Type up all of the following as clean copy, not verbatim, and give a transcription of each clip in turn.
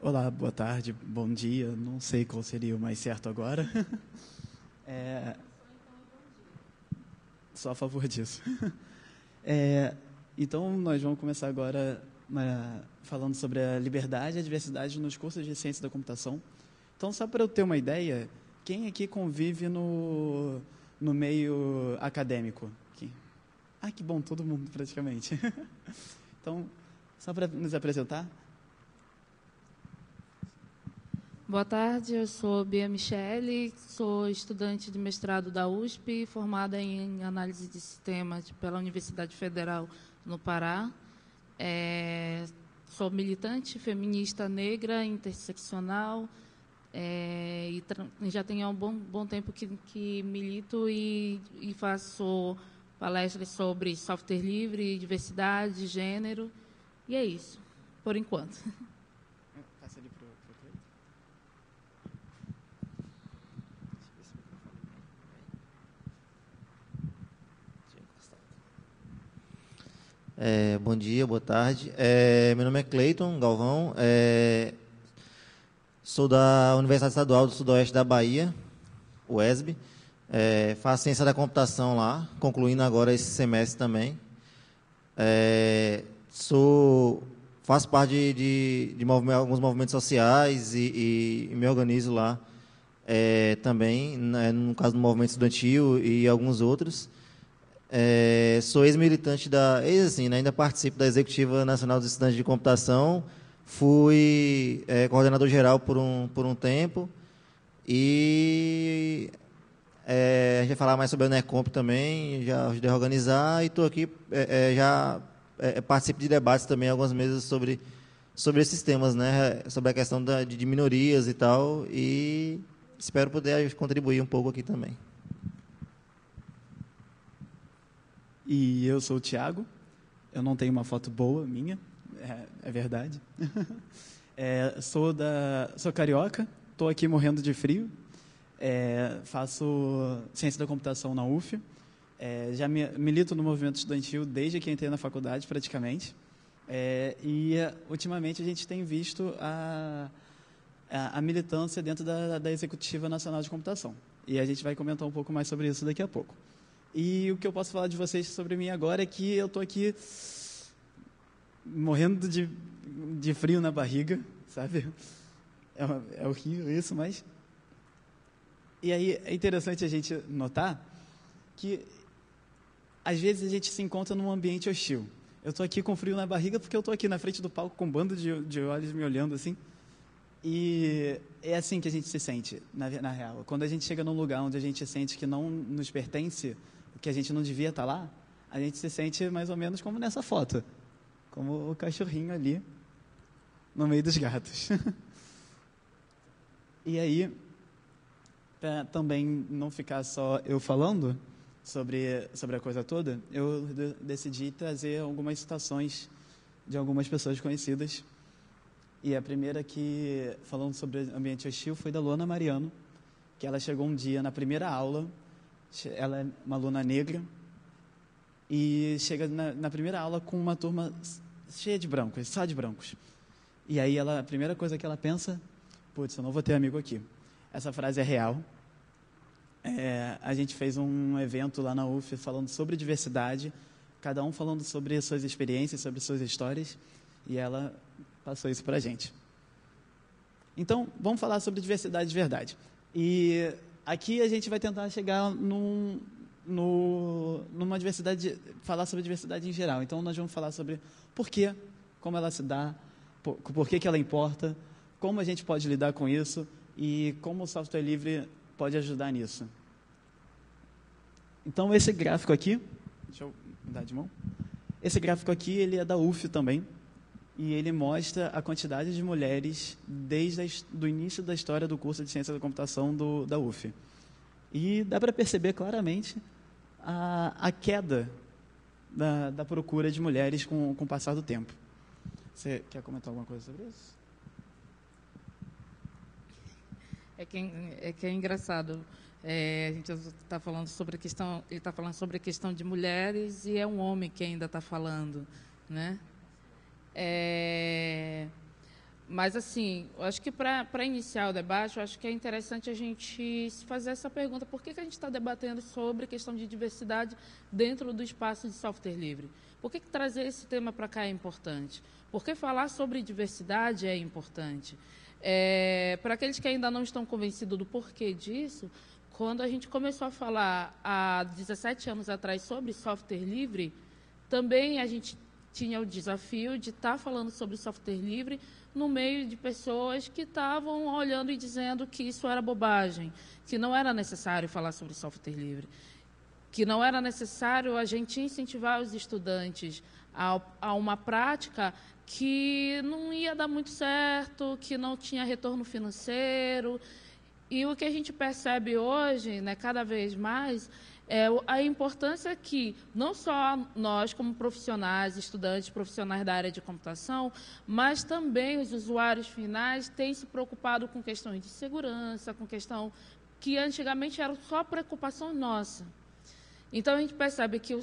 Olá, boa tarde, bom dia. Não sei qual seria o mais certo agora. É, só a favor disso. Então, nós vamos começar agora falando sobre a liberdade e a diversidade nos cursos de ciência da computação. Então, só para eu ter uma ideia, quem aqui convive no meio acadêmico? Aqui. Ah, que bom, todo mundo praticamente. Então, só para nos apresentar. Boa tarde, eu sou Bia Michele, sou estudante de mestrado da USP, formada em análise de sistemas pela Universidade Federal no Pará. Sou militante feminista negra, interseccional, e já tenho um bom tempo que milito e faço palestras sobre software livre, diversidade, gênero, e é isso, por enquanto. Bom dia, boa tarde. Meu nome é Cleiton Galvão, sou da Universidade Estadual do Sudoeste da Bahia, UESB. Faço ciência da computação lá, concluindo agora esse semestre também. Faço parte de alguns movimentos sociais e me organizo lá também, no caso do movimento estudantil e alguns outros. Sou ex-militante ainda participo da Executiva Nacional dos Estudantes de Computação, fui coordenador geral por um tempo e a gente vai falar mais sobre a Unicomp também, já ajudei a organizar e estou aqui, participo de debates também, algumas mesas sobre esses temas, né, sobre a questão de minorias e tal, e espero poder contribuir um pouco aqui também. E eu sou o Thiago, eu não tenho uma foto boa minha, é verdade. Sou carioca, estou aqui morrendo de frio, faço ciência da computação na UF, já milito no movimento estudantil desde que entrei na faculdade, praticamente, e ultimamente a gente tem visto a militância dentro da Executiva Nacional de Computação, e a gente vai comentar um pouco mais sobre isso daqui a pouco. E o que eu posso falar de vocês sobre mim agora é que eu estou aqui morrendo de frio na barriga, sabe? É horrível isso, mas... E aí é interessante a gente notar que, às vezes, a gente se encontra num ambiente hostil. Eu estou aqui com frio na barriga porque eu estou aqui na frente do palco com um bando de olhos me olhando assim. E é assim que a gente se sente, na real. Quando a gente chega num lugar onde a gente sente que não nos pertence, que a gente não devia estar lá, a gente se sente mais ou menos como nessa foto, como o cachorrinho ali no meio dos gatos. E aí, para também não ficar só eu falando sobre a coisa toda, eu decidi trazer algumas citações de algumas pessoas conhecidas. E a primeira que, falando sobre ambiente hostil, foi da Luana Mariano, que ela chegou um dia na primeira aula. Ela é uma aluna negra e chega na primeira aula com uma turma cheia de brancos, só de brancos. E aí a primeira coisa que ela pensa, putz, eu não vou ter amigo aqui. Essa frase é real. A gente fez um evento lá na UF falando sobre diversidade, cada um falando sobre suas experiências, sobre suas histórias, e ela passou isso para a gente. Então, vamos falar sobre diversidade de verdade. E aqui a gente vai tentar chegar numa diversidade, falar sobre diversidade em geral. Então, nós vamos falar sobre por quê, como ela se dá, por que ela importa, como a gente pode lidar com isso e como o software livre pode ajudar nisso. Então, esse gráfico aqui, deixa eu mudar de mão. Esse gráfico aqui, ele é da UF também, e ele mostra a quantidade de mulheres desde o início da história do curso de Ciência da Computação da UF. E dá para perceber claramente a queda da procura de mulheres com o passar do tempo. Você quer comentar alguma coisa sobre isso? É que é engraçado. A gente está falando sobre a questão, ele está falando sobre a questão de mulheres e é um homem que ainda está falando, né? Mas, assim, eu acho que para iniciar o debate, eu acho que é interessante a gente se fazer essa pergunta. Por que a gente está debatendo sobre questão de diversidade dentro do espaço de software livre? Por que trazer esse tema para cá é importante? Por que falar sobre diversidade é importante? Para aqueles que ainda não estão convencidos do porquê disso, quando a gente começou a falar há 17 anos atrás sobre software livre, também a gente tinha o desafio de estar falando sobre software livre no meio de pessoas que estavam olhando e dizendo que isso era bobagem, que não era necessário falar sobre software livre, que não era necessário a gente incentivar os estudantes a uma prática que não ia dar muito certo, que não tinha retorno financeiro. E o que a gente percebe hoje, né, cada vez mais, é a importância que não só nós, como profissionais, estudantes, profissionais da área de computação, mas também os usuários finais têm se preocupado com questões de segurança, com questão que antigamente era só preocupação nossa. Então, a gente percebe que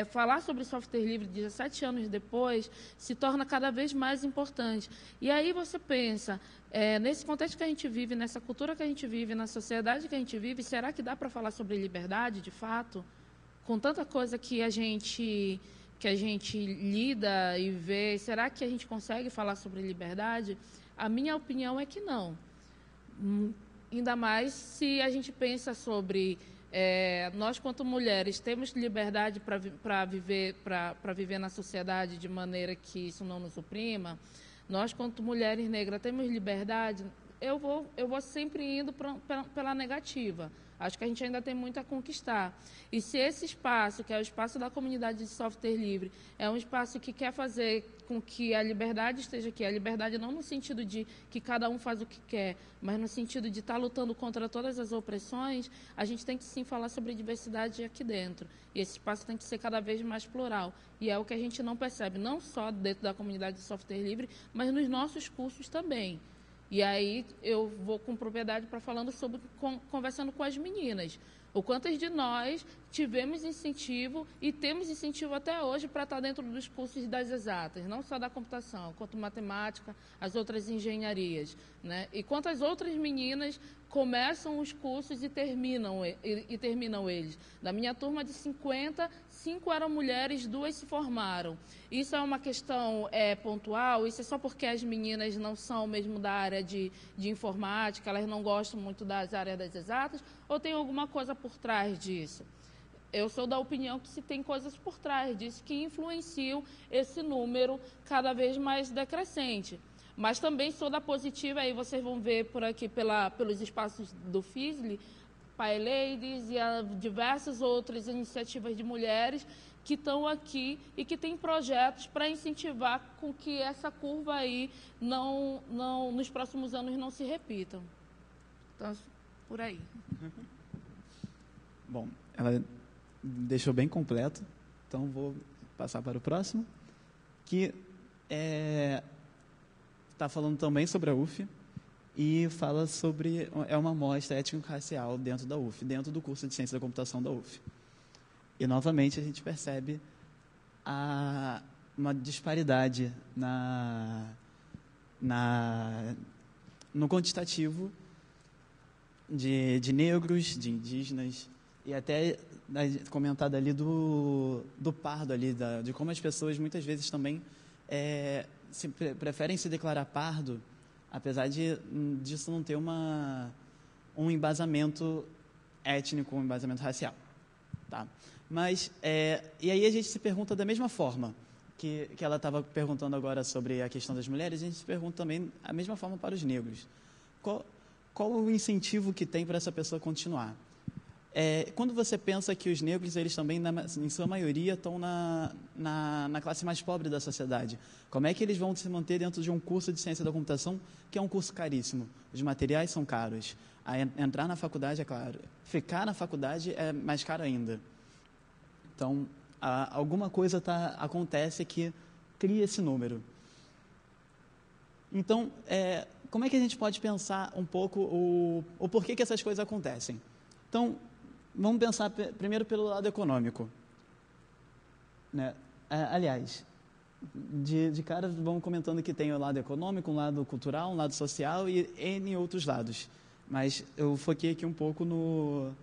falar sobre software livre 17 anos depois se torna cada vez mais importante. E aí você pensa, nesse contexto que a gente vive, nessa cultura que a gente vive, na sociedade que a gente vive, será que dá para falar sobre liberdade, de fato? Com tanta coisa que a gente lida e vê, será que a gente consegue falar sobre liberdade? A minha opinião é que não. Ainda mais se a gente pensa sobre... nós, quanto mulheres, temos liberdade para viver na sociedade de maneira que isso não nos oprima. Nós, quanto mulheres negras, temos liberdade. Eu vou sempre indo pela negativa. Acho que a gente ainda tem muito a conquistar. E se esse espaço, que é o espaço da comunidade de software livre, é um espaço que quer fazer com que a liberdade esteja aqui, a liberdade não no sentido de que cada um faz o que quer, mas no sentido de estar lutando contra todas as opressões, a gente tem que sim falar sobre diversidade aqui dentro. E esse espaço tem que ser cada vez mais plural. E é o que a gente não percebe, não só dentro da comunidade de software livre, mas nos nossos cursos também. E aí eu vou com propriedade para falando sobre, conversando com as meninas. O quantas de nós tivemos incentivo e temos incentivo até hoje para estar dentro dos cursos das exatas, não só da computação, quanto matemática, as outras engenharias, né? E quantas outras meninas começam os cursos e terminam eles. Da minha turma de 50, 5 eram mulheres, 2 se formaram. Isso é uma questão pontual? Isso é só porque as meninas não são mesmo da área de informática, elas não gostam muito das áreas das exatas, ou tem alguma coisa por trás disso? Eu sou da opinião que se tem coisas por trás disso que influenciam esse número cada vez mais decrescente. Mas também sou da positiva, aí vocês vão ver por aqui pelos espaços do FISLE, Pai Ladies e diversas outras iniciativas de mulheres que estão aqui e que têm projetos para incentivar com que essa curva aí nos próximos anos não se repitam. Então, por aí. Bom, ela deixou bem completo, então vou passar para o próximo, que está falando também sobre a UF e fala sobre uma amostra étnico-racial dentro da UF, dentro do curso de Ciência da Computação da UF. E, novamente, a gente percebe uma disparidade no quantitativo de negros, de indígenas, e até comentado ali do pardo, ali, de como as pessoas muitas vezes também preferem se declarar pardo, apesar disso não ter um embasamento étnico, um embasamento racial. Tá? Mas, e aí a gente se pergunta da mesma forma que ela estava perguntando agora sobre a questão das mulheres, a gente se pergunta também a mesma forma para os negros. Qual o incentivo que tem para essa pessoa continuar? Quando você pensa que os negros, eles também, em sua maioria, estão na classe mais pobre da sociedade, como é que eles vão se manter dentro de um curso de ciência da computação, que é um curso caríssimo? Os materiais são caros. Entrar na faculdade é caro. Ficar na faculdade é mais caro ainda. Então, alguma coisa acontece que cria esse número. Então, como é que a gente pode pensar um pouco o porquê que essas coisas acontecem? Então, vamos pensar primeiro pelo lado econômico, né? Aliás, de cara, vão comentando que tem o lado econômico, um lado cultural, um lado social e N outros lados. Mas eu foquei aqui um pouco no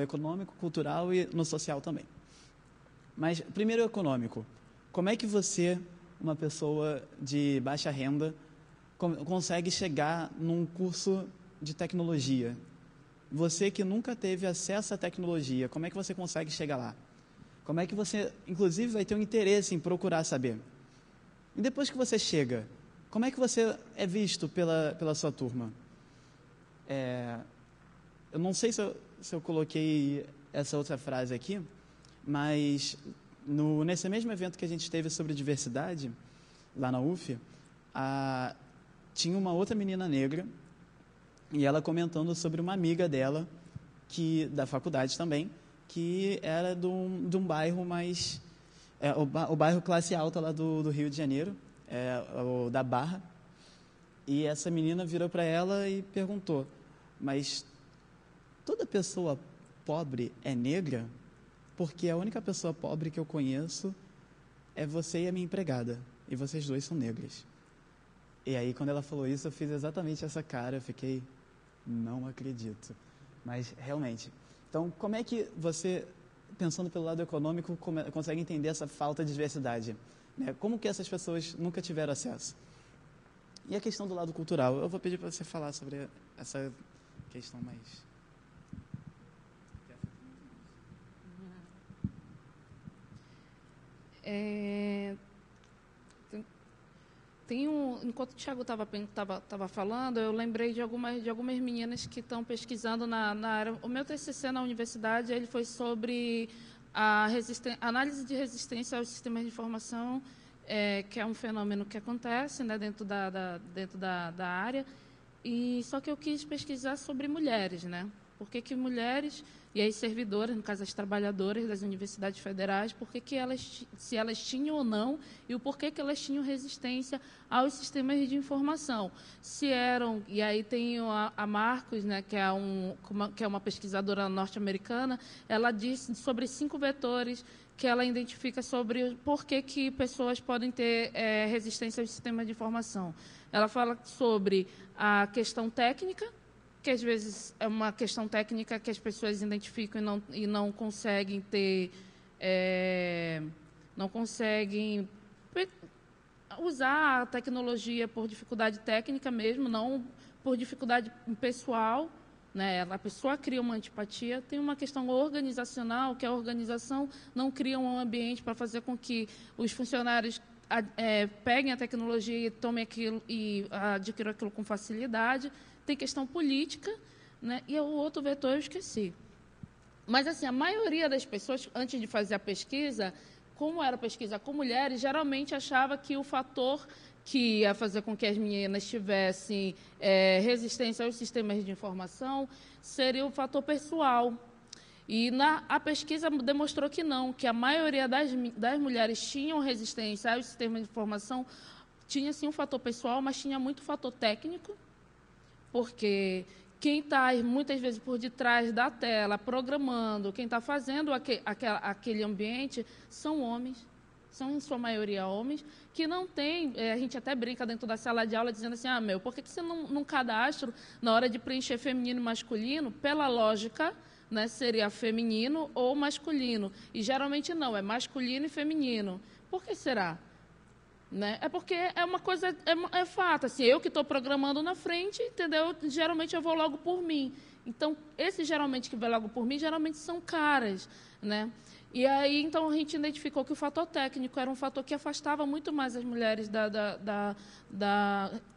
econômico, cultural e no social também. Mas, primeiro, o econômico. Como é que você, uma pessoa de baixa renda, consegue chegar num curso de tecnologia? Você que nunca teve acesso à tecnologia, como é que você consegue chegar lá? Como é que você, inclusive, vai ter um interesse em procurar saber? E depois que você chega, como é que você é visto pela sua turma? Eu não sei se eu coloquei essa outra frase aqui, mas nesse mesmo evento que a gente teve sobre diversidade, lá na UF, tinha uma outra menina negra, e ela comentando sobre uma amiga dela, da faculdade também, que era de um bairro mais... o bairro classe alta lá do Rio de Janeiro, o da Barra. E essa menina virou para ela e perguntou, mas toda pessoa pobre é negra? Porque a única pessoa pobre que eu conheço é você e a minha empregada, e vocês dois são negros. E aí, quando ela falou isso, eu fiz exatamente essa cara, eu fiquei, não acredito. Mas, realmente. Então, como é que você, pensando pelo lado econômico, consegue entender essa falta de diversidade? Né? Como que essas pessoas nunca tiveram acesso? E a questão do lado cultural? Eu vou pedir para você falar sobre essa questão mais... Enquanto o Thiago estava falando, eu lembrei de algumas meninas que estão pesquisando na área. O meu TCC na universidade ele foi sobre a análise de resistência aos sistemas de informação, que é um fenômeno que acontece, né, dentro da área. E só que eu quis pesquisar sobre mulheres, né? Por que mulheres e as servidoras, no caso as trabalhadoras das universidades federais, se elas tinham ou não e o porquê que elas tinham resistência aos sistemas de informação. E aí tem a Marcos, né, que é uma pesquisadora norte-americana, ela disse sobre 5 vetores que ela identifica sobre o porquê que pessoas podem ter resistência aos sistemas de informação. Ela fala sobre a questão técnica, que às vezes é uma questão técnica que as pessoas identificam e não conseguem ter, não conseguem usar a tecnologia por dificuldade técnica mesmo, não por dificuldade pessoal, né? A pessoa cria uma antipatia. Tem uma questão organizacional, que a organização não cria um ambiente para fazer com que os funcionários peguem a tecnologia e tomem aquilo e adquiram aquilo com facilidade. Tem questão política, né? E o outro vetor eu esqueci. Mas, assim, a maioria das pessoas, antes de fazer a pesquisa, como era pesquisa com mulheres, geralmente achava que o fator que ia fazer com que as meninas tivessem resistência aos sistemas de informação seria o fator pessoal. E a pesquisa demonstrou que não, que a maioria das mulheres tinham resistência aos sistemas de informação, tinha, sim, um fator pessoal, mas tinha muito fator técnico, porque quem está, muitas vezes, por detrás da tela, programando, quem está fazendo aquele ambiente, são homens, são, em sua maioria, homens, que não têm, a gente até brinca dentro da sala de aula, dizendo assim, por que você não cadastro, na hora de preencher feminino e masculino, pela lógica, né, seria feminino ou masculino, e geralmente não, é masculino e feminino. Por que será? Né? É porque é uma coisa, é fato, assim, eu que estou programando na frente, entendeu? Geralmente eu vou logo por mim. Então, esses geralmente que vão logo por mim, geralmente são caras, né? E aí, então, a gente identificou que o fator técnico era um fator que afastava muito mais as mulheres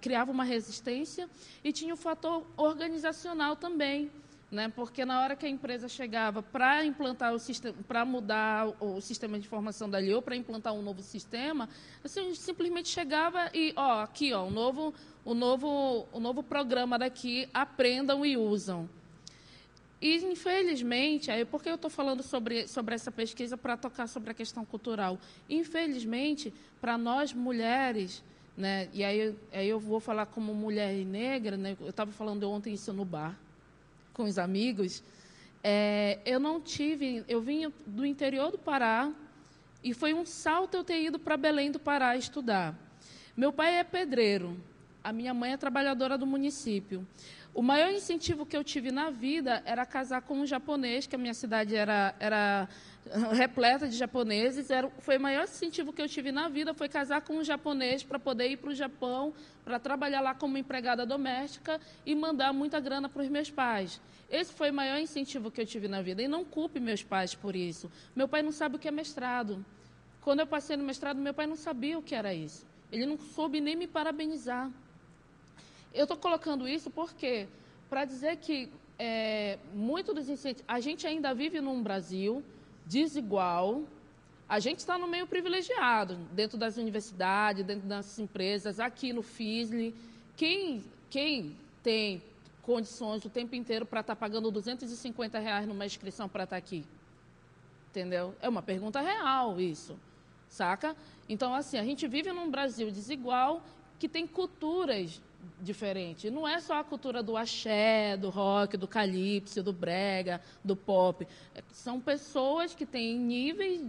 criava uma resistência, e tinha o fator organizacional também, né? Porque na hora que a empresa chegava para implantar o sistema, para mudar o sistema de informação dali ou para implantar um novo sistema, assim, simplesmente chegava e, aqui, o novo programa daqui, aprendam e usam. E, infelizmente, por que eu estou falando sobre essa pesquisa para tocar sobre a questão cultural? Infelizmente, para nós mulheres, né, e aí eu vou falar como mulher negra, né, eu estava falando ontem isso no bar, com os amigos, eu vim do interior do Pará, E foi um salto eu ter ido para Belém do Pará estudar. Meu pai é pedreiro, a minha mãe é trabalhadora do município. O maior incentivo que eu tive na vida era casar com um japonês, que a minha cidade era repleta de japoneses. Foi o maior incentivo que eu tive na vida, foi casar com um japonês para poder ir para o Japão, para trabalhar lá como empregada doméstica e mandar muita grana para os meus pais. Esse foi o maior incentivo que eu tive na vida. E não culpe meus pais por isso. Meu pai não sabe o que é mestrado. Quando eu passei no mestrado, meu pai não sabia o que era isso. Ele não soube nem me parabenizar. Eu estou colocando isso porque, para dizer que muito dos incentivos... A gente ainda vive num Brasil desigual. A gente está no meio privilegiado, dentro das universidades, dentro das empresas, aqui no FISLE. Quem tem condições o tempo inteiro para estar pagando R$250 numa inscrição para estar aqui? Entendeu? É uma pergunta real isso, saca? Então, assim, a gente vive num Brasil desigual que tem culturas diferentes. Não é só a cultura do axé, do rock, do calypso, do brega, do pop. São pessoas que têm níveis,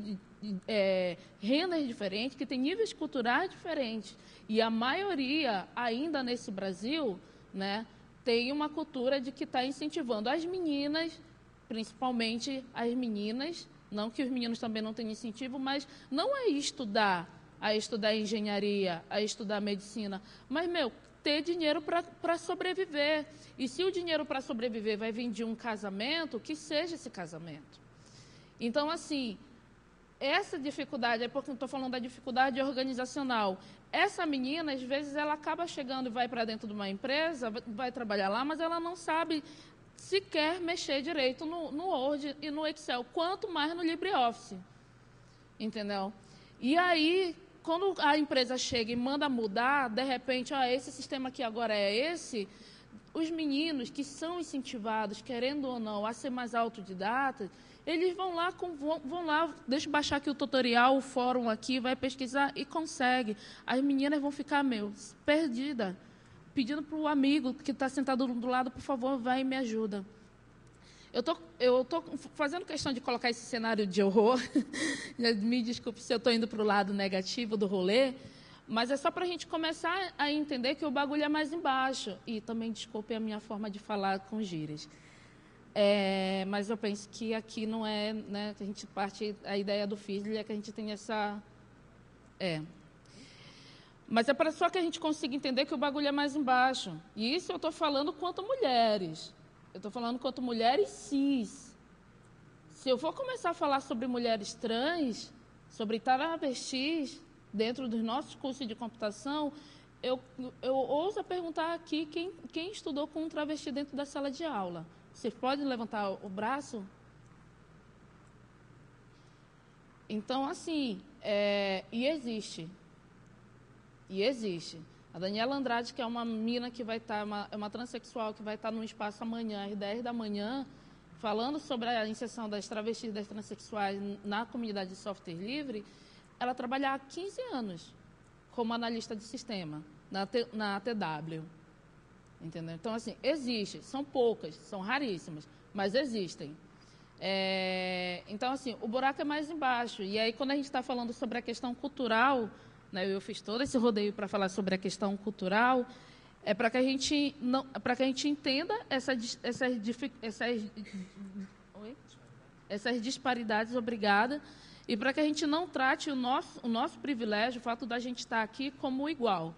rendas diferentes, que têm níveis culturais diferentes. E a maioria, ainda nesse Brasil, né, tem uma cultura de que está incentivando as meninas, principalmente as meninas, não que os meninos também não tenham incentivo, mas não é a estudar engenharia, a estudar medicina, mas, ter dinheiro para sobreviver. E se o dinheiro para sobreviver vai vir de um casamento, que seja esse casamento. Então, assim, essa dificuldade, é porque eu estou falando da dificuldade organizacional. Essa menina, às vezes, ela acaba chegando e vai para dentro de uma empresa, vai trabalhar lá, mas ela não sabe sequer mexer direito no Word e no Excel, quanto mais no LibreOffice. Entendeu? E aí, quando a empresa chega e manda mudar, de repente, esse sistema aqui agora é esse, os meninos que são incentivados, querendo ou não, a ser mais autodidatas, eles vão lá, deixa eu baixar aqui o tutorial, o fórum aqui, vai pesquisar e consegue. As meninas vão ficar, perdidas, pedindo para o amigo que está sentado do lado, por favor, vai e me ajuda. Eu tô fazendo questão de colocar esse cenário de horror. Me desculpe se eu estou indo para o lado negativo do rolê, mas é só para a gente começar a entender que o bagulho é mais embaixo. E também, desculpe a minha forma de falar com gírias. Mas eu penso que aqui não é, né? A gente a ideia do FISLE é que a gente tem essa... Mas é para só que a gente consiga entender que o bagulho é mais embaixo. E isso eu estou falando quanto mulheres. Eu estou falando quanto mulheres cis. Se eu for começar a falar sobre mulheres trans, sobre travestis, dentro dos nossos cursos de computação, eu ouso perguntar aqui quem estudou com um travesti dentro da sala de aula. Vocês podem levantar o braço? Então, assim, e existe. A Daniela Andrade, que é uma mina que vai estar, é uma transexual que vai estar no espaço amanhã, às 10 da manhã, falando sobre a inserção das travestis e das transexuais na comunidade de software livre, ela trabalha há 15 anos como analista de sistema na TW. Entendeu? Então, assim, existe, são poucas, são raríssimas, mas existem. Então, assim, o buraco é mais embaixo. E aí, quando a gente está falando sobre a questão cultural, né, eu fiz todo esse rodeio para falar sobre a questão cultural, para que a gente entenda essas disparidades, obrigada, e para que a gente não trate o nosso privilégio, o fato da gente estar aqui, como igual.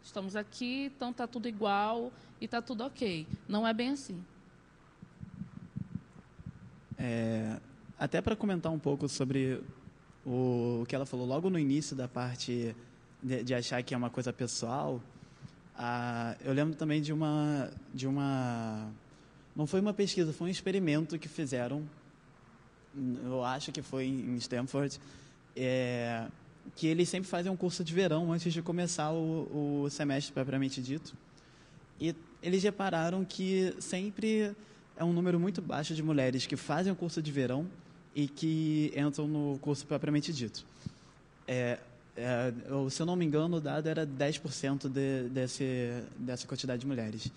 Estamos aqui, então está tudo igual e está tudo ok. Não é bem assim. Até para comentar um pouco sobre o que ela falou logo no início da parte de achar que é uma coisa pessoal, eu lembro também de uma... Não foi uma pesquisa, foi um experimento que fizeram, eu acho que foi em Stanford, que eles sempre fazem um curso de verão antes de começar o semestre propriamente dito. E eles repararam que sempre é um número muito baixo de mulheres que fazem o curso de verão e que entram no curso propriamente dito. Se eu não me engano, o dado era 10% dessa quantidade de mulheres.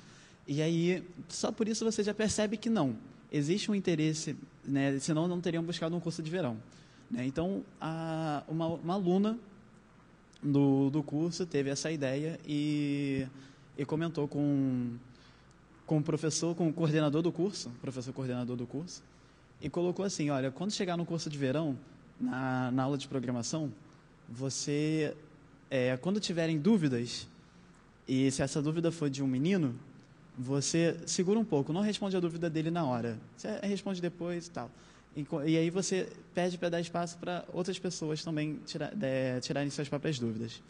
E aí, só por isso você já percebe que não. Existe um interesse, né? Senão não teriam buscado um curso de verão. né? Então, uma aluna do curso teve essa ideia e comentou com o professor, com o coordenador do curso, professor coordenador do curso, e colocou assim: olha, quando chegar no curso de verão, na aula de programação, você, quando tiverem dúvidas, e se essa dúvida for de um menino, você segura um pouco, não responde a dúvida dele na hora, você responde depois e tal. E aí você pede para dar espaço para outras pessoas também tirarem suas próprias dúvidas.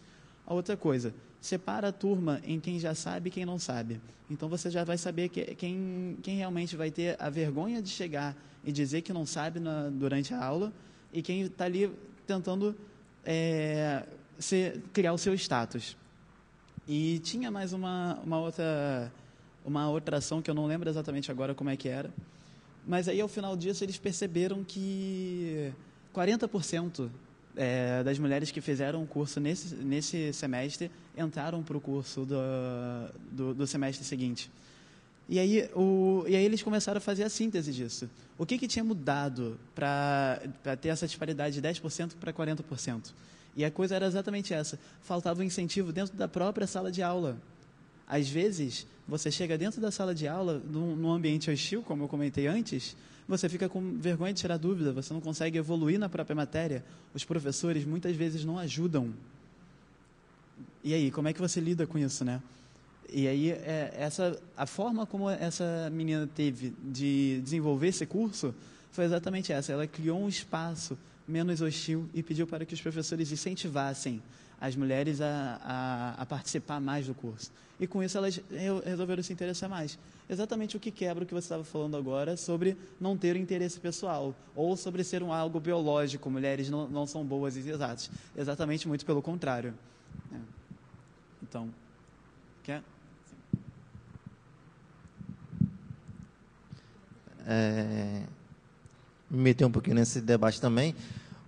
A outra coisa, separa a turma em quem já sabe e quem não sabe. Então, você já vai saber quem realmente vai ter a vergonha de chegar e dizer que não sabe durante a aula e quem está ali tentando criar o seu status. E tinha mais uma outra ação que eu não lembro exatamente agora como é que era, mas aí, ao final disso, eles perceberam que 40% das mulheres que fizeram o curso nesse semestre entraram para o curso do semestre seguinte. E aí eles começaram a fazer a síntese disso. O que tinha mudado para ter essa disparidade de 10% para 40%? E a coisa era exatamente essa. Faltava um incentivo dentro da própria sala de aula. Às vezes, você chega dentro da sala de aula, num ambiente hostil, como eu comentei antes, você fica com vergonha de tirar dúvida, você não consegue evoluir na própria matéria, os professores muitas vezes não ajudam. E aí, como é que você lida com isso, né? E aí, a forma como essa menina teve de desenvolver esse curso foi exatamente essa. Ela criou um espaço menos hostil e pediu para que os professores incentivassem as mulheres a participar mais do curso. E com isso elas resolveram se interessar mais. Exatamente o que quebra o que você estava falando agora sobre não ter interesse pessoal, ou sobre ser algo biológico, mulheres não são boas e exatas. Exatamente muito pelo contrário. Então, quer? Me meter um pouquinho nesse debate também.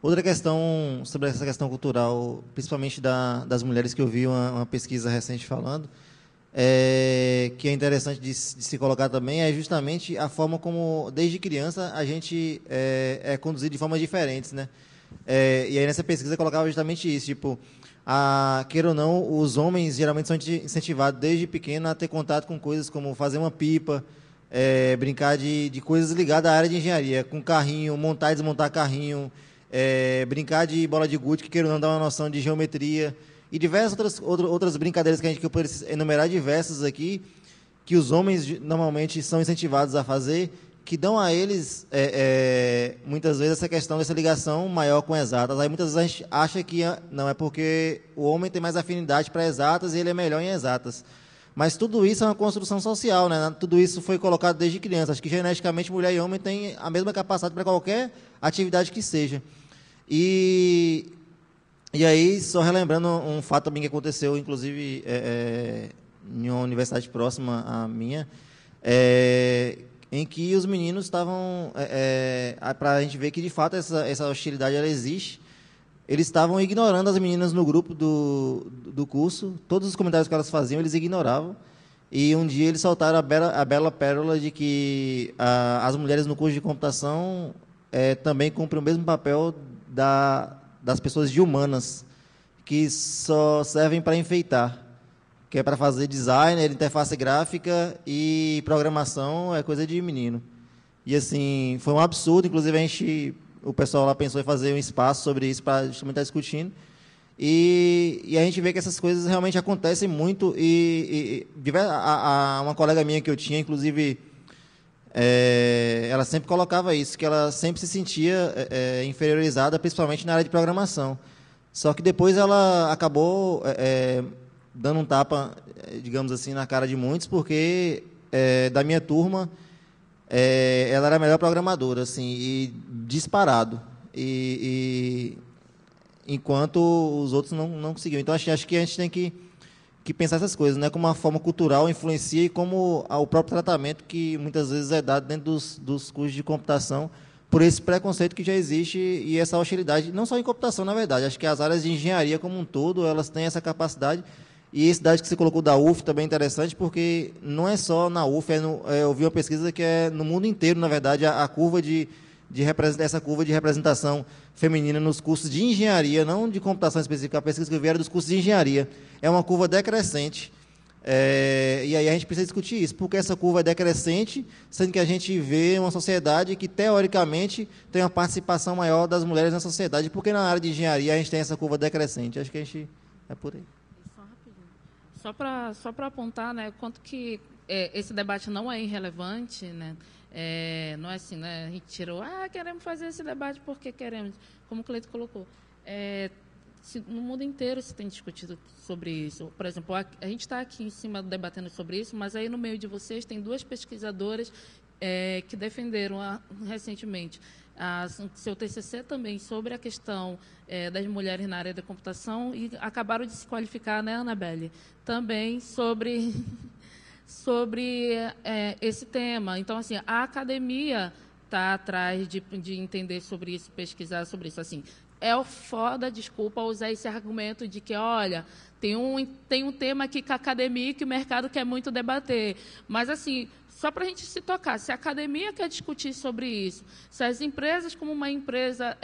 Outra questão sobre essa questão cultural, principalmente das mulheres, que eu vi uma pesquisa recente falando, que é interessante de se colocar também, é justamente a forma como, desde criança, a gente é conduzido de formas diferentes, né? E aí, nessa pesquisa, colocava justamente isso, tipo, queira ou não, os homens geralmente são incentivados desde pequeno a ter contato com coisas como fazer uma pipa, brincar de coisas ligadas à área de engenharia, com carrinho, montar e desmontar carrinho, brincar de bola de gude, que queira ou não dar uma noção de geometria, e diversas outras brincadeiras que eu poderia enumerar diversas aqui, que os homens normalmente são incentivados a fazer, que dão a eles, muitas vezes, essa questão dessa ligação maior com exatas. Aí muitas vezes a gente acha que não, é porque o homem tem mais afinidade para exatas e ele é melhor em exatas. Mas tudo isso é uma construção social, né? Tudo isso foi colocado desde criança. Acho que geneticamente mulher e homem têm a mesma capacidade para qualquer atividade que seja. E aí, só relembrando um fato também que aconteceu, inclusive, em uma universidade próxima à minha, em que os meninos estavam, para a gente ver que, de fato, essa hostilidade ela existe, eles estavam ignorando as meninas no grupo do curso, todos os comentários que elas faziam, eles ignoravam, e um dia eles soltaram a bela pérola de que as mulheres no curso de computação também cumprem o mesmo papel das pessoas de humanas, que só servem para enfeitar, que é para fazer design, interface gráfica e programação é coisa de menino. E assim, foi um absurdo, inclusive o pessoal lá pensou em fazer um espaço sobre isso para justamente estar discutindo. E a gente vê que essas coisas realmente acontecem muito. Uma colega minha que eu tinha, inclusive, ela sempre colocava isso, que ela sempre se sentia inferiorizada, principalmente na área de programação. Só que depois ela acabou dando um tapa, digamos assim, na cara de muitos, porque da minha turma, ela era a melhor programadora, assim, e disparado. Enquanto os outros não conseguiam. Então, acho que a gente tem que pensar essas coisas, né? Como uma forma cultural influencia e como o próprio tratamento que muitas vezes é dado dentro dos cursos de computação, por esse preconceito que já existe e essa hostilidade, não só em computação, na verdade. Acho que as áreas de engenharia como um todo, elas têm essa capacidade. E esse dado que você colocou da UF também é interessante, porque não é só na UF, eu vi uma pesquisa que é no mundo inteiro, na verdade, a curva de essa curva de representação feminina nos cursos de engenharia, não de computação específica, a pesquisa que eu vi era dos cursos de engenharia. É uma curva decrescente. E aí a gente precisa discutir isso, porque essa curva é decrescente, sendo que a gente vê uma sociedade que, teoricamente, tem uma participação maior das mulheres na sociedade, porque na área de engenharia a gente tem essa curva decrescente. Acho que a gente é por aí. Só rapidinho. Só para apontar, né, quanto que esse debate não é irrelevante, né? Não é assim, né? A gente tirou, queremos fazer esse debate porque queremos, como o Cleito colocou. No mundo inteiro se tem discutido sobre isso. Por exemplo, a gente está aqui em cima debatendo sobre isso, mas aí no meio de vocês tem duas pesquisadoras que defenderam recentemente seu TCC também sobre a questão das mulheres na área da computação e acabaram de se qualificar, né, Anabelle? Também sobre esse tema. Então, assim, a academia está atrás de entender sobre isso, pesquisar sobre isso. Assim, é foda, desculpa, usar esse argumento de que, olha, tem um tema aqui que a academia e que o mercado quer muito debater. Mas, assim, só para a gente se tocar, se a academia quer discutir sobre isso, se as empresas, como uma empresa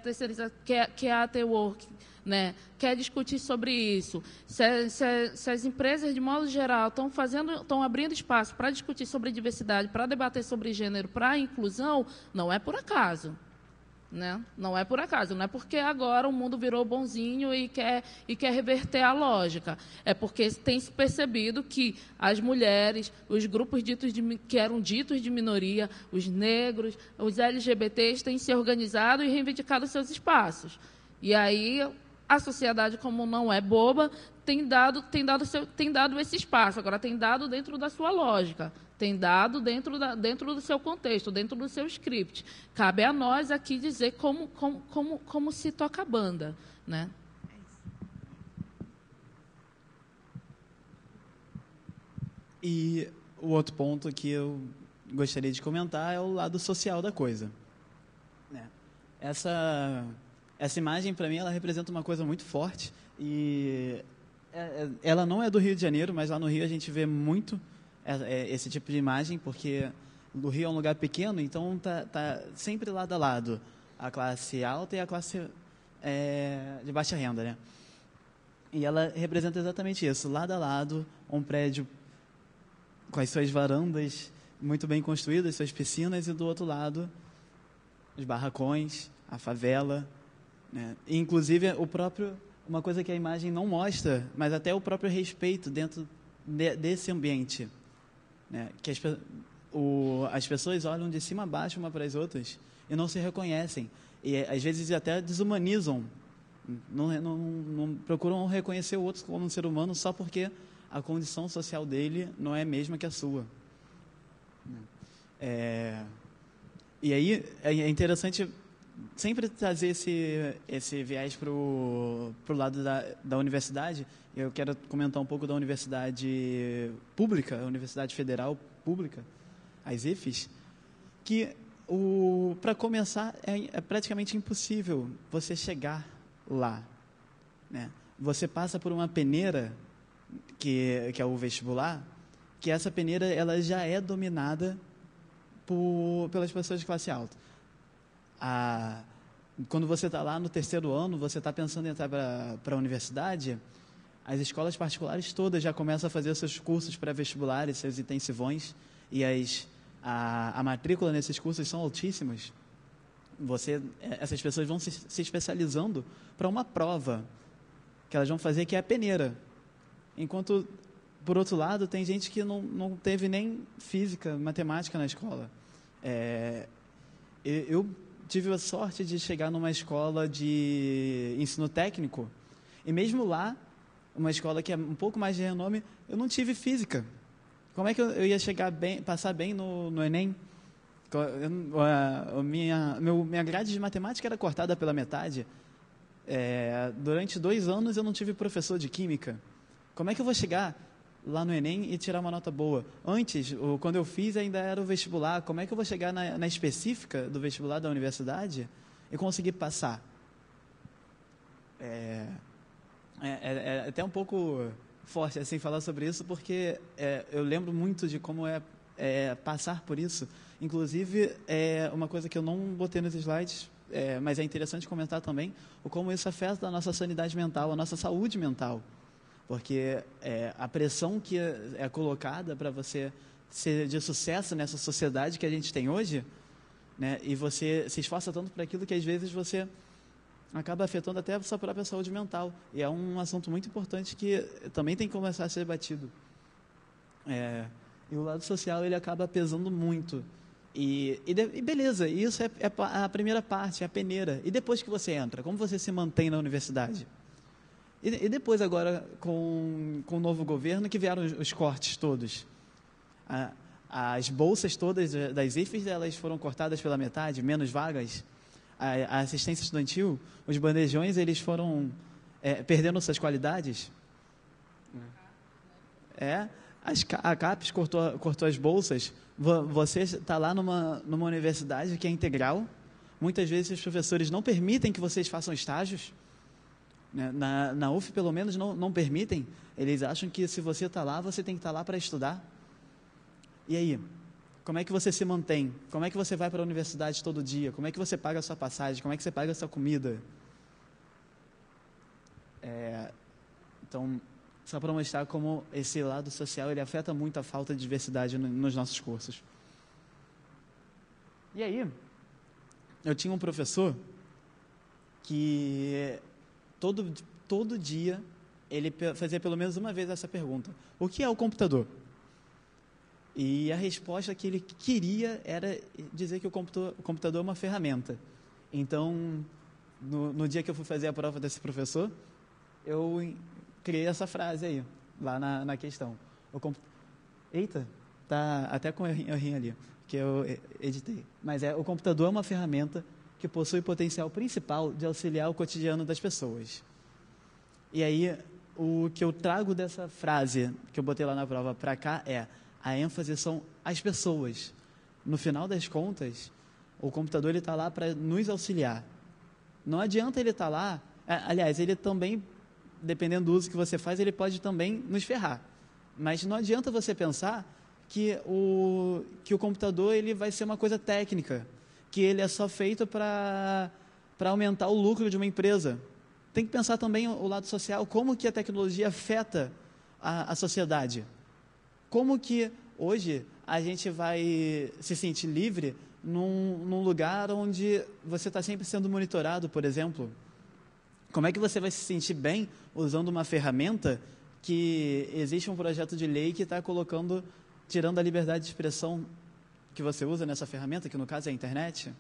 terceirizada, que é a T-Work, né, quer discutir sobre isso, se as empresas, de modo geral, estão abrindo espaço para discutir sobre diversidade, para debater sobre gênero, para inclusão, não é por acaso. Né? Não é por acaso, não é porque agora o mundo virou bonzinho e quer reverter a lógica. É porque tem se percebido que as mulheres, os grupos que eram ditos de minoria, os negros, os LGBTs, têm se organizado e reivindicado seus espaços. E aí a sociedade, como não é boba, tem dado esse espaço. Agora, tem dado dentro da sua lógica. Tem dado dentro do seu contexto, dentro do seu script. Cabe a nós aqui dizer como se toca a banda, né? E o outro ponto que eu gostaria de comentar é o lado social da coisa. Essa imagem, para mim, ela representa uma coisa muito forte. E ela não é do Rio de Janeiro, mas lá no Rio a gente vê muito esse tipo de imagem, porque o Rio é um lugar pequeno, então tá sempre lado a lado a classe alta e a classe de baixa renda, né? E ela representa exatamente isso, lado a lado, um prédio com as suas varandas muito bem construídas, suas piscinas, e do outro lado os barracões, a favela, né? E, inclusive, uma coisa que a imagem não mostra, mas até o próprio respeito dentro desse ambiente, né? Que as pessoas olham de cima a baixo uma para as outras e não se reconhecem. E, às vezes, até desumanizam. Não procuram reconhecer o outro como um ser humano só porque a condição social dele não é a mesma que a sua. E aí é interessante sempre trazer esse viés para o lado da universidade. Eu quero comentar um pouco da universidade pública, a Universidade Federal Pública, as IFES, que, para começar, é praticamente impossível você chegar lá, né? Você passa por uma peneira, que é o vestibular, que essa peneira ela já é dominada pelas pessoas de classe alta. Quando você está lá no terceiro ano, você está pensando em entrar para a universidade, as escolas particulares todas já começam a fazer seus cursos pré-vestibulares, seus intensivões, e a matrícula nesses cursos são altíssimas. Essas pessoas vão se especializando para uma prova que elas vão fazer, que é a peneira. Enquanto, por outro lado, tem gente que não teve nem física, matemática na escola. Eu tive a sorte de chegar numa escola de ensino técnico, e mesmo lá, uma escola que é um pouco mais de renome, eu não tive física. Como é que eu ia passar bem no Enem? Minha grade de matemática era cortada pela metade. Durante 2 anos eu não tive professor de química. Como é que eu vou chegar lá no Enem e tirar uma nota boa? Antes, quando eu fiz, ainda era o vestibular. Como é que eu vou chegar na específica do vestibular da universidade e conseguir passar? É até um pouco forte assim falar sobre isso, porque eu lembro muito de como é passar por isso. Inclusive, uma coisa que eu não botei nos slides, mas é interessante comentar também, o como isso afeta a nossa sanidade mental, a nossa saúde mental. Porque a pressão que é colocada para você ser de sucesso nessa sociedade que a gente tem hoje, né, e você se esforça tanto para aquilo que às vezes você acaba afetando até a sua própria saúde mental. E é um assunto muito importante que também tem que começar a ser debatido. E o lado social, ele acaba pesando muito. E beleza, isso é a primeira parte, é a peneira. E depois que você entra, como você se mantém na universidade? E depois agora, com o novo governo, que vieram os cortes todos. As bolsas todas das IFES, elas foram cortadas pela metade, menos vagas. A assistência estudantil, os bandejões, eles foram perdendo suas qualidades. A CAPES cortou as bolsas. Você está lá numa universidade que é integral. Muitas vezes os professores não permitem que vocês façam estágios. Na UF, pelo menos, não permitem. Eles acham que se você está lá, você tem que estar lá para estudar. E aí? Como é que você se mantém? Como é que você vai para a universidade todo dia? Como é que você paga a sua passagem? Como é que você paga a sua comida? Então, só para mostrar como esse lado social ele afeta muito a falta de diversidade nos nossos cursos. E aí, eu tinha um professor que todo dia ele fazia pelo menos uma vez essa pergunta: o que é o computador? E a resposta que ele queria era dizer que o computador é uma ferramenta. Então, no dia que eu fui fazer a prova desse professor, eu criei essa frase aí, lá na questão. Eita, tá até com errinho ali, que eu editei. Mas o computador é uma ferramenta que possui potencial principal de auxiliar o cotidiano das pessoas. E aí, o que eu trago dessa frase, que eu botei lá na prova para cá, a ênfase são as pessoas. No final das contas, o computador está lá para nos auxiliar. Não adianta ele estar lá... aliás, ele também, dependendo do uso que você faz, ele pode também nos ferrar. Mas não adianta você pensar que o computador ele vai ser uma coisa técnica, que ele é só feito para aumentar o lucro de uma empresa. Tem que pensar também o lado social, como que a tecnologia afeta a sociedade. Como que hoje a gente vai se sentir livre num lugar onde você está sempre sendo monitorado, por exemplo? Como é que você vai se sentir bem usando uma ferramenta que existe um projeto de lei que está tirando a liberdade de expressão que você usa nessa ferramenta, que no caso é a internet?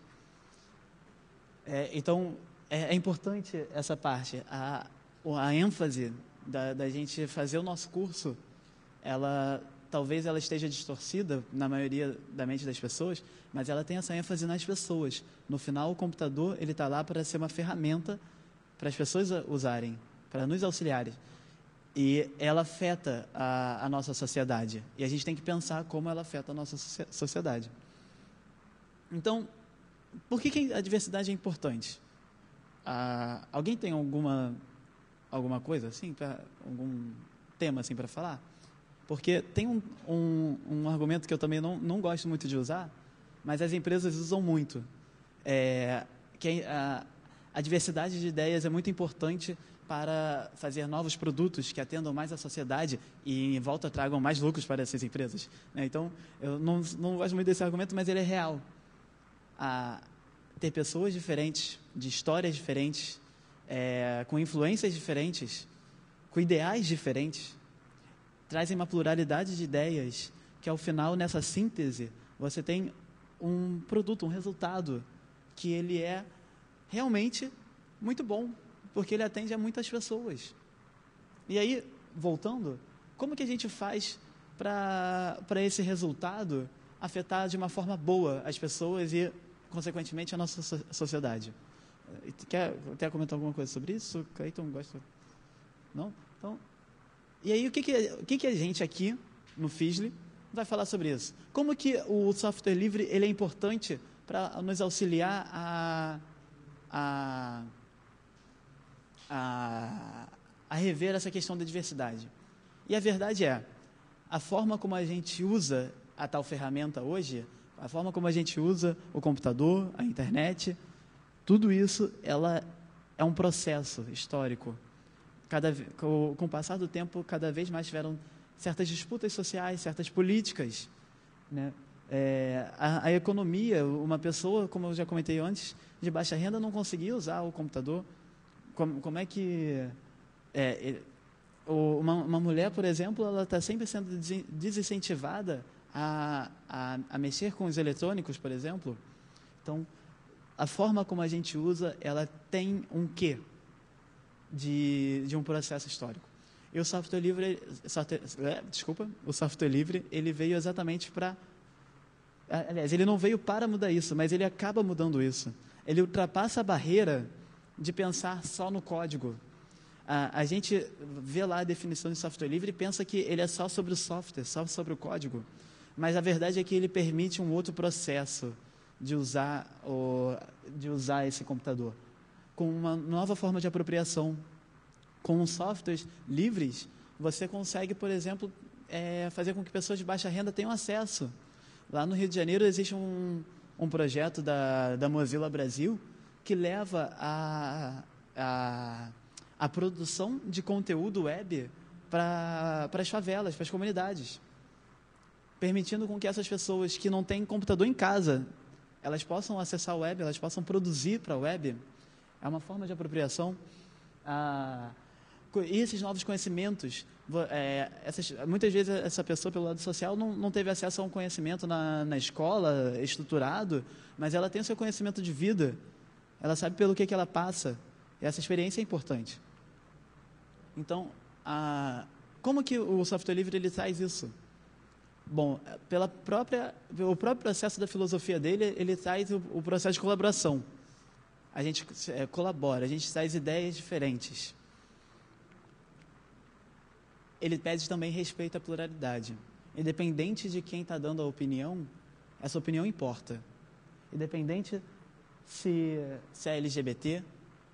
Então, é importante essa parte. A ênfase da gente fazer o nosso curso, talvez ela esteja distorcida na maioria da mente das pessoas, mas ela tem essa ênfase nas pessoas. No final, o computador ele está lá para ser uma ferramenta para as pessoas usarem, para nos auxiliarem. E ela afeta a nossa sociedade. E a gente tem que pensar como ela afeta a nossa sociedade. Então, por que a diversidade é importante? Alguém tem alguma coisa assim, algum tema assim para falar? Porque tem um argumento que eu também não gosto muito de usar, mas as empresas usam muito, que a diversidade de ideias é muito importante para fazer novos produtos que atendam mais à sociedade e, em volta, tragam mais lucros para essas empresas. Então, eu não gosto muito desse argumento, mas ele é real. Ter pessoas diferentes, de histórias diferentes, com influências diferentes, com ideais diferentes, trazem uma pluralidade de ideias que, ao final, nessa síntese, você tem um produto, um resultado que ele é realmente muito bom, porque ele atende a muitas pessoas. E aí, voltando, como que a gente faz para esse resultado afetar de uma forma boa as pessoas e, consequentemente, a nossa sociedade? Quer comentar alguma coisa sobre isso? Cleiton, gosta? Não? Então, e aí, o que a gente aqui, no FISLE, vai falar sobre isso? Como que o software livre ele é importante para nos auxiliar a rever essa questão da diversidade? E a verdade a forma como a gente usa a tal ferramenta hoje A forma como a gente usa o computador, a internet, tudo isso ela é um processo histórico. Com o passar do tempo, cada vez mais tiveram certas disputas sociais, certas políticas, né? A economia, uma pessoa, como eu já comentei antes, de baixa renda não conseguia usar o computador. Como é que... uma mulher, por exemplo, ela está sempre sendo desincentivada a mexer com os eletrônicos, por exemplo. Então, a forma como a gente usa, ela tem um quê de um processo histórico. E o software livre, o software livre, ele veio exatamente para... Aliás, ele não veio para mudar isso, mas ele acaba mudando isso. Ele ultrapassa a barreira de pensar só no código. A gente vê lá a definição de software livre e pensa que ele é só sobre o software, só sobre o código. Mas a verdade é que ele permite um outro processo de usar esse computador, com uma nova forma de apropriação. Com softwares livres, você consegue, por exemplo, fazer com que pessoas de baixa renda tenham acesso. Lá no Rio de Janeiro existe um projeto da Mozilla Brasil que leva a produção de conteúdo web para as favelas, para as comunidades, permitindo com que essas pessoas que não têm computador em casa, elas possam acessar a web, elas possam produzir para a web. É uma forma de apropriação. E esses novos conhecimentos, muitas vezes essa pessoa, pelo lado social, não teve acesso a um conhecimento na escola, estruturado, mas ela tem o seu conhecimento de vida, ela sabe pelo que ela passa, e essa experiência é importante. Então, como que o software livre ele traz isso? Bom, o próprio processo da filosofia dele, ele traz o processo de colaboração. A gente colabora, a gente traz ideias diferentes. Ele pede também respeito à pluralidade. Independente de quem está dando a opinião, essa opinião importa. Independente se é LGBT,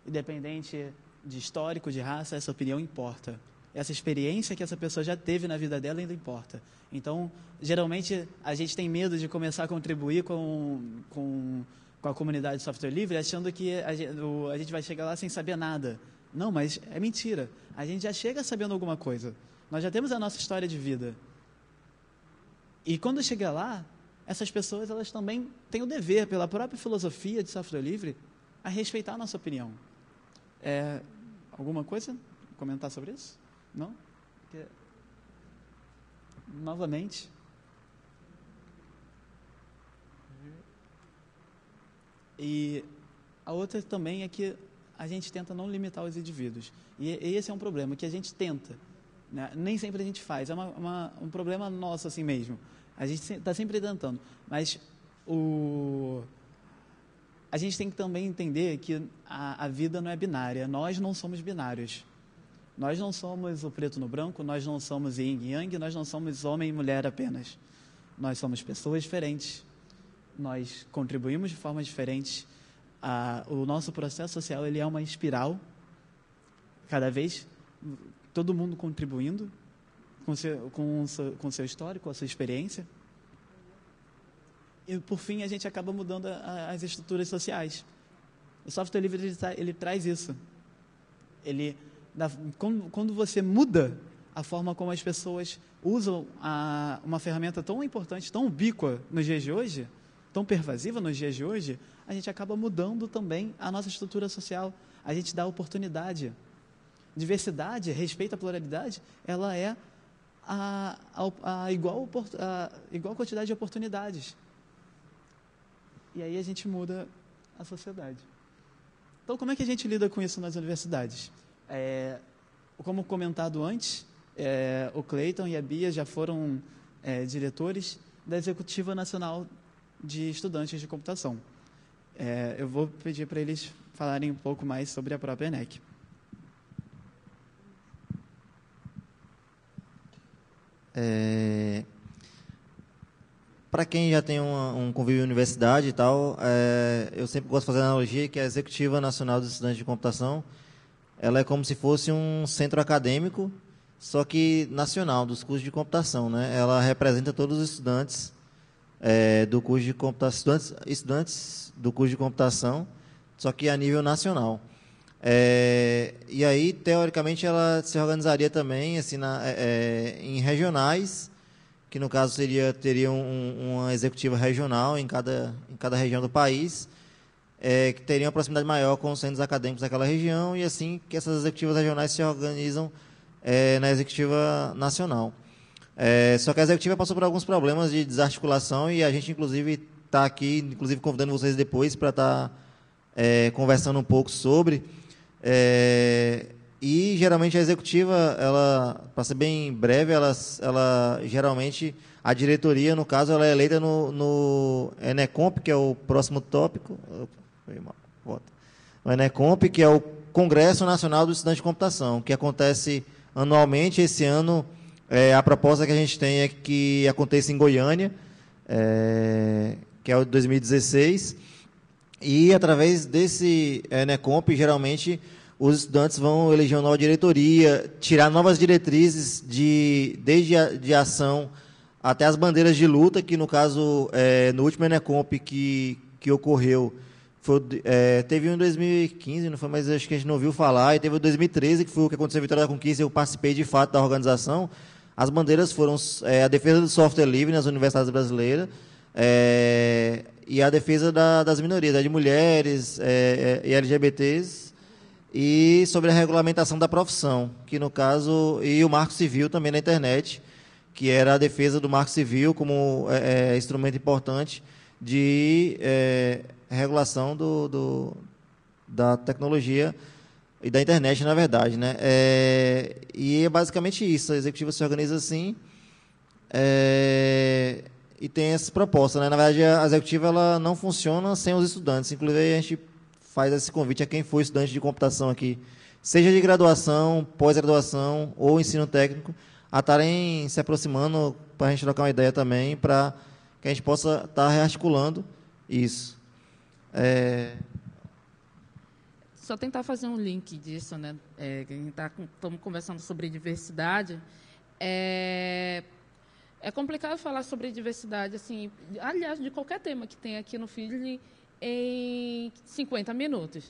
independente de histórico, de raça, essa opinião importa. Essa experiência que essa pessoa já teve na vida dela ainda importa. Então, geralmente, a gente tem medo de começar a contribuir com a comunidade de software livre, achando que a gente vai chegar lá sem saber nada. Não, mas é mentira. A gente já chega sabendo alguma coisa. Nós já temos a nossa história de vida. E quando chega lá, essas pessoas elas também têm o dever, pela própria filosofia de software livre, a respeitar a nossa opinião. Alguma coisa? Comentar sobre isso? Não? Porque, novamente. E a outra também é que a gente tenta não limitar os indivíduos. E esse é um problema, que a gente tenta. Né? Nem sempre a gente faz. É um problema nosso assim mesmo. A gente está sempre tentando. Mas a gente tem que também entender que a vida não é binária. Nós não somos binários. Nós não somos o preto no branco, nós não somos yin e yang, nós não somos homem e mulher apenas. Nós somos pessoas diferentes. Nós contribuímos de formas diferentes. O nosso processo social ele é uma espiral, cada vez todo mundo contribuindo com seu histórico, com a sua experiência. E, por fim, a gente acaba mudando as estruturas sociais. O software livre ele traz isso. Quando você muda a forma como as pessoas usam uma ferramenta tão importante, tão ubíqua nos dias de hoje, tão pervasiva nos dias de hoje, a gente acaba mudando também a nossa estrutura social. A gente dá oportunidade. Diversidade, respeito à pluralidade, ela é a igual quantidade de oportunidades. E aí a gente muda a sociedade. Então, como é que a gente lida com isso nas universidades? Como comentado antes, o Cleiton e a Bia já foram diretores da Executiva Nacional de Estudantes de Computação. Eu vou pedir para eles falarem um pouco mais sobre a própria ENEC. Para quem já tem um convívio em universidade e tal, eu sempre gosto de fazer a analogia que a Executiva Nacional dos Estudantes de Computação ela é como se fosse um centro acadêmico, só que nacional, dos cursos de computação, né? Ela representa todos os estudantes do curso de computação, estudantes do curso de computação, só que a nível nacional. E aí, teoricamente, ela se organizaria também assim, em regionais, que no caso teria uma executiva regional em cada região do país, que teria uma proximidade maior com os centros acadêmicos daquela região, e assim que essas executivas regionais se organizam na executiva nacional. Só que a executiva passou por alguns problemas de desarticulação, e a gente, inclusive, está aqui, inclusive convidando vocês depois para estar conversando um pouco sobre. E geralmente a executiva, para ser bem breve, ela geralmente, a diretoria, no caso, ela é eleita no ENECOMP, que é o próximo tópico. O ENECOMP, que é o Congresso Nacional do Estudante de Computação, que acontece anualmente. Esse ano, a proposta que a gente tem é que aconteça em Goiânia, que é o de 2016. E, através desse ENECOMP, geralmente, os estudantes vão eleger uma nova diretoria, tirar novas diretrizes, desde a ação até as bandeiras de luta, que, no caso, no último ENECOMP que ocorreu, teve um em 2015, não foi, mas acho que a gente não ouviu falar, e teve o 2013, que foi o que aconteceu em Vitória da Conquista, eu participei, de fato, da organização. As bandeiras foram a defesa do software livre nas universidades brasileiras, e a defesa das minorias, de mulheres e LGBTs, e sobre a regulamentação da profissão, que no caso, e o Marco Civil também na internet, que era a defesa do Marco Civil como instrumento importante de regulação da tecnologia e da internet, na verdade, né? E é basicamente isso. A executiva se organiza assim, e tem essa proposta, né? Na verdade, a executiva ela não funciona sem os estudantes. Inclusive, a gente faz esse convite a quem for estudante de computação aqui, seja de graduação, pós-graduação ou ensino técnico, a estarem se aproximando para a gente trocar uma ideia também, para que a gente possa estar rearticulando isso. Só tentar fazer um link disso, né? Estamos conversando sobre diversidade. É complicado falar sobre diversidade, assim, aliás, de qualquer tema que tem aqui no Feedly, em 50 minutos.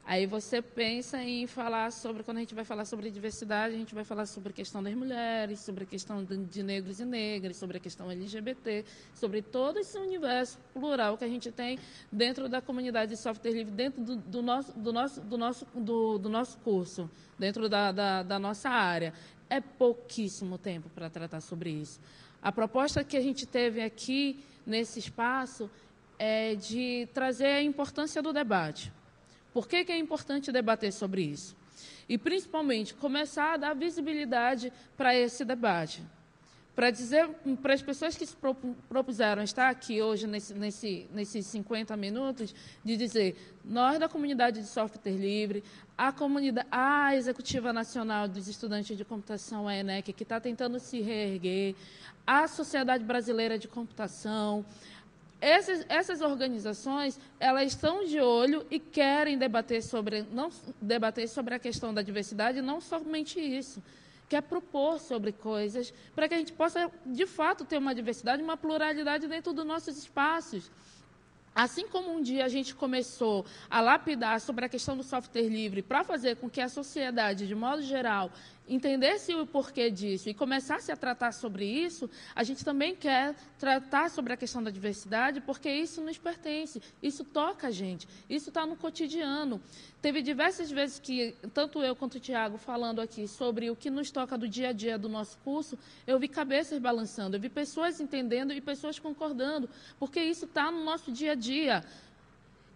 Aí você pensa em falar sobre, quando a gente vai falar sobre diversidade, a gente vai falar sobre a questão das mulheres, sobre a questão de negros e negras, sobre a questão LGBT, sobre todo esse universo plural que a gente tem dentro da comunidade de software livre, dentro do nosso curso, dentro da nossa área. É pouquíssimo tempo para tratar sobre isso. A proposta que a gente teve aqui, nesse espaço, é de trazer a importância do debate. Por que é importante debater sobre isso? E, principalmente, começar a dar visibilidade para esse debate. Para dizer para as pessoas que se propuseram estar aqui hoje, nesses 50 minutos, de dizer, nós da comunidade de software livre, a Executiva Nacional dos Estudantes de Computação, a ENEC, que está tentando se reerguer, a Sociedade Brasileira de Computação, essas organizações, elas estão de olho e querem debater sobre a questão da diversidade, e não somente isso, quer propor sobre coisas para que a gente possa, de fato, ter uma diversidade, uma pluralidade dentro dos nossos espaços. Assim como um dia a gente começou a lapidar sobre a questão do software livre para fazer com que a sociedade, de modo geral, entendesse o porquê disso e começasse a tratar sobre isso, a gente também quer tratar sobre a questão da diversidade, porque isso nos pertence, isso toca a gente, isso está no cotidiano. Teve diversas vezes que, tanto eu quanto o Tiago, falando aqui sobre o que nos toca do dia a dia do nosso curso, eu vi cabeças balançando, eu vi pessoas entendendo e pessoas concordando, porque isso está no nosso dia a dia.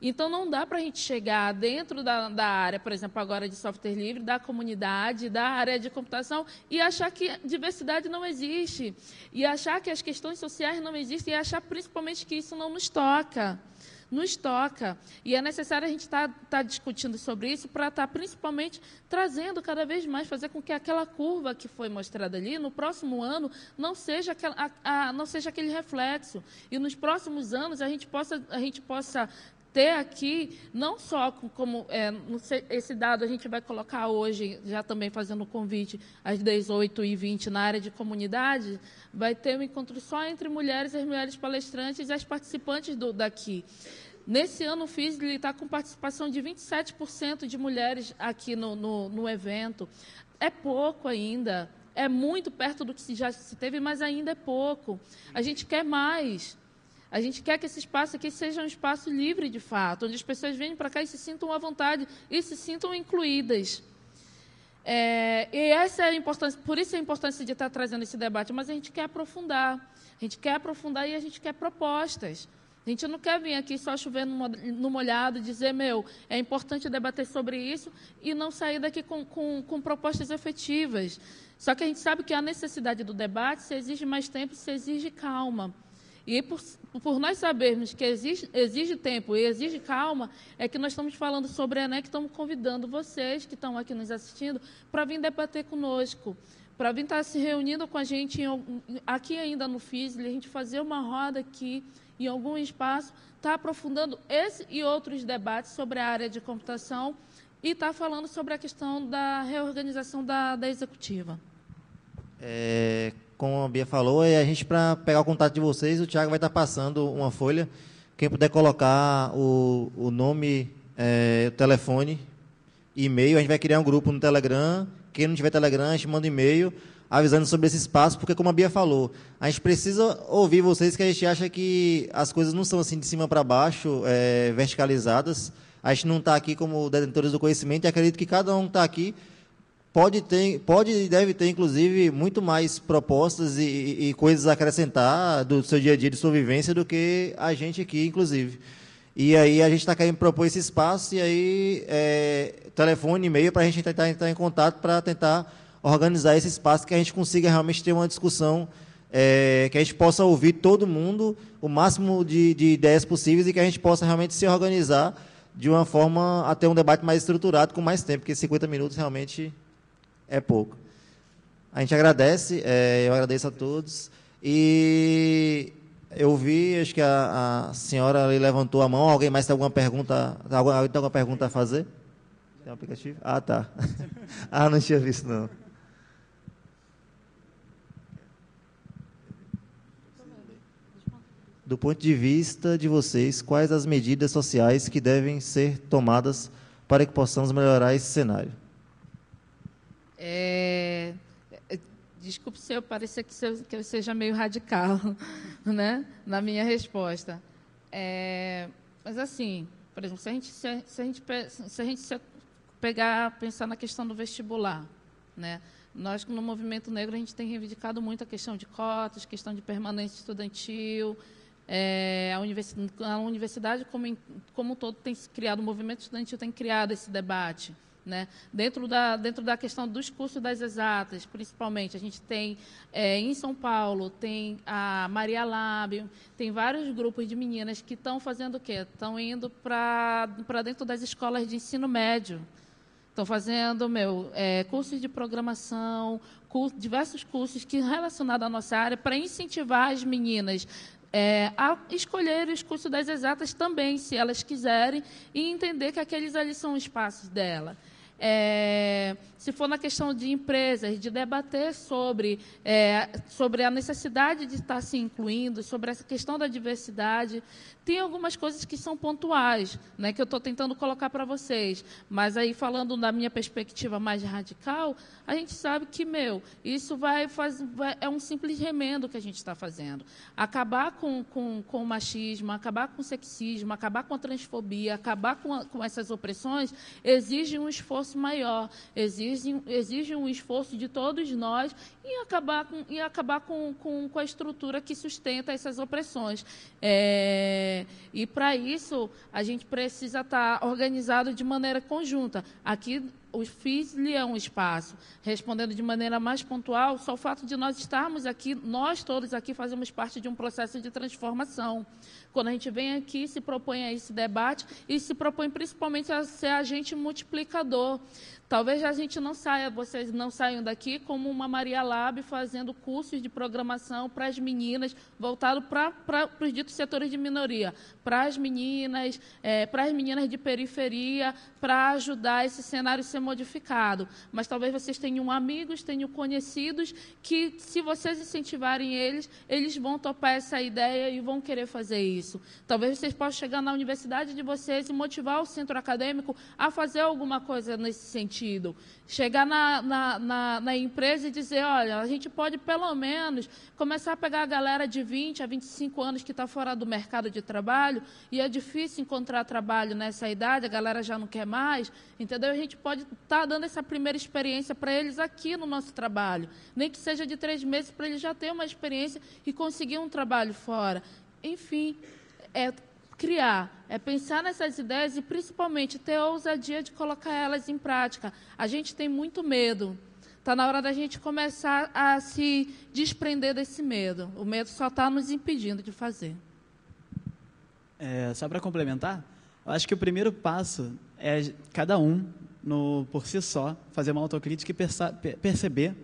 Então, não dá para a gente chegar dentro da área, por exemplo, agora de software livre, da comunidade, da área de computação, e achar que diversidade não existe, e achar que as questões sociais não existem, e achar principalmente que isso não nos toca. Nos toca. E é necessário a gente estar discutindo sobre isso para estar principalmente trazendo cada vez mais, fazer com que aquela curva que foi mostrada ali, no próximo ano, não seja aquele reflexo. E nos próximos anos a gente possa ter aqui, não só como esse dado a gente vai colocar hoje, já também fazendo o convite às 18h20 na área de comunidade, vai ter um encontro só entre mulheres, as mulheres palestrantes e as participantes daqui. Nesse ano, o FISLE está com participação de 27% de mulheres aqui no evento. É pouco ainda, é muito perto do que já se teve, mas ainda é pouco. A gente quer mais. A gente quer que esse espaço aqui seja um espaço livre, de fato, onde as pessoas venham para cá e se sintam à vontade e se sintam incluídas. E essa é a importância, por isso a importância de estar trazendo esse debate, mas a gente quer aprofundar. A gente quer aprofundar e a gente quer propostas. A gente não quer vir aqui só chover no molhado e dizer, é importante debater sobre isso e não sair daqui com propostas efetivas. Só que a gente sabe que a necessidade do debate se exige mais tempo, se exige calma. E por nós sabermos que exige tempo e exige calma, é que nós estamos falando sobre a ENEC, estamos convidando vocês que estão aqui nos assistindo para vir debater conosco, para vir estar se reunindo com a gente aqui ainda no FISLE, a gente fazer uma roda aqui em algum espaço, está aprofundando esse e outros debates sobre a área de computação e está falando sobre a questão da reorganização da executiva. Como a Bia falou, a gente, para pegar o contato de vocês, o Thiago vai estar passando uma folha. Quem puder colocar o nome, o telefone, e-mail, a gente vai criar um grupo no Telegram. Quem não tiver Telegram, a gente manda e-mail avisando sobre esse espaço, porque, como a Bia falou, a gente precisa ouvir vocês, que a gente acha que as coisas não são assim de cima para baixo, verticalizadas. A gente não está aqui como detentores do conhecimento, e acredito que cada um que está aqui pode e deve ter, inclusive, muito mais propostas e coisas a acrescentar do seu dia a dia, de sua vivência, do que a gente aqui, inclusive. E aí a gente está querendo propor esse espaço, e aí telefone, e-mail, para a gente tentar entrar em contato para tentar organizar esse espaço, que a gente consiga realmente ter uma discussão, que a gente possa ouvir todo mundo, o máximo de ideias possíveis, e que a gente possa realmente se organizar de uma forma a ter um debate mais estruturado, com mais tempo, porque 50 minutos realmente é pouco. A gente agradece, eu agradeço a todos. E eu vi, acho que a senhora ali levantou a mão. Alguém mais tem alguma pergunta? Alguém tem alguma pergunta a fazer? Tem um aplicativo? Ah, tá. Não tinha visto, não. Do ponto de vista de vocês, quais as medidas sociais que devem ser tomadas para que possamos melhorar esse cenário? Desculpe se eu parecer que eu seja meio radical, né, na minha resposta. Mas, assim, por exemplo, se a gente pensar na questão do vestibular, né, nós, no Movimento Negro, a gente tem reivindicado muito a questão de cotas, questão de permanência estudantil. A universidade, como um todo, tem se criado, o movimento estudantil tem criado esse debate. Né? Dentro da questão dos cursos das exatas, principalmente, a gente tem, em São Paulo, tem a Maria Lábio, tem vários grupos de meninas que estão fazendo o quê? Estão indo para dentro das escolas de ensino médio, estão fazendo cursos de programação, diversos cursos relacionados à nossa área, para incentivar as meninas a escolher os cursos das exatas também, se elas quiserem, e entender que aqueles ali são espaços dela. Se for na questão de empresas, de debater sobre a necessidade de estar se incluindo, sobre essa questão da diversidade. Tem algumas coisas que são pontuais, né, que eu estou tentando colocar para vocês, mas aí, falando da minha perspectiva mais radical, a gente sabe que, isso é um simples remendo que a gente está fazendo. Acabar com o machismo, acabar com o sexismo, acabar com a transfobia, acabar com essas opressões, exige um esforço maior, exige um esforço de todos nós e acabar com a estrutura que sustenta essas opressões. E, para isso, a gente precisa estar organizado de maneira conjunta. Aqui, o FISLE é um espaço. Respondendo de maneira mais pontual, só o fato de nós estarmos aqui, nós todos aqui fazemos parte de um processo de transformação. Quando a gente vem aqui, se propõe a esse debate e se propõe principalmente a ser agente multiplicador. Talvez a gente não saia, vocês não saiam daqui como uma Maria Lab fazendo cursos de programação para as meninas, voltado para os ditos setores de minoria, para as meninas de periferia, para ajudar esse cenário a ser modificado. Mas talvez vocês tenham amigos, tenham conhecidos, que, se vocês incentivarem eles vão topar essa ideia e vão querer fazer isso. Talvez vocês possam chegar na universidade de vocês e motivar o centro acadêmico a fazer alguma coisa nesse sentido. Chegar na empresa e dizer, olha, a gente pode, pelo menos, começar a pegar a galera de 20 a 25 anos que está fora do mercado de trabalho, e é difícil encontrar trabalho nessa idade, a galera já não quer mais, entendeu? A gente pode estar dando essa primeira experiência para eles aqui no nosso trabalho, nem que seja de 3 meses, para eles já terem uma experiência e conseguir um trabalho fora. Enfim, criar, pensar nessas ideias e, principalmente, ter a ousadia de colocar elas em prática. A gente tem muito medo. Está na hora da gente começar a se desprender desse medo. O medo só está nos impedindo de fazer. Só para complementar, eu acho que o primeiro passo é cada um, por si só, fazer uma autocrítica e perceber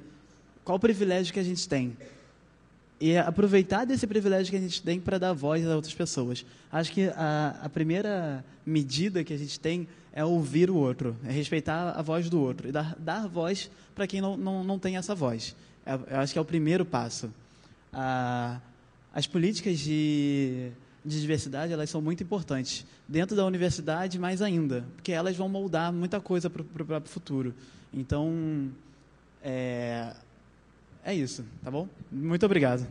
qual o privilégio que a gente tem. E aproveitar desse privilégio que a gente tem para dar voz a outras pessoas. Acho que a primeira medida que a gente tem é ouvir o outro, é respeitar a voz do outro e dar voz para quem não tem essa voz. Eu acho que é o primeiro passo. As políticas de diversidade, elas são muito importantes. Dentro da universidade, mais ainda, porque elas vão moldar muita coisa para o próprio futuro. Então, é isso, tá bom? Muito obrigado.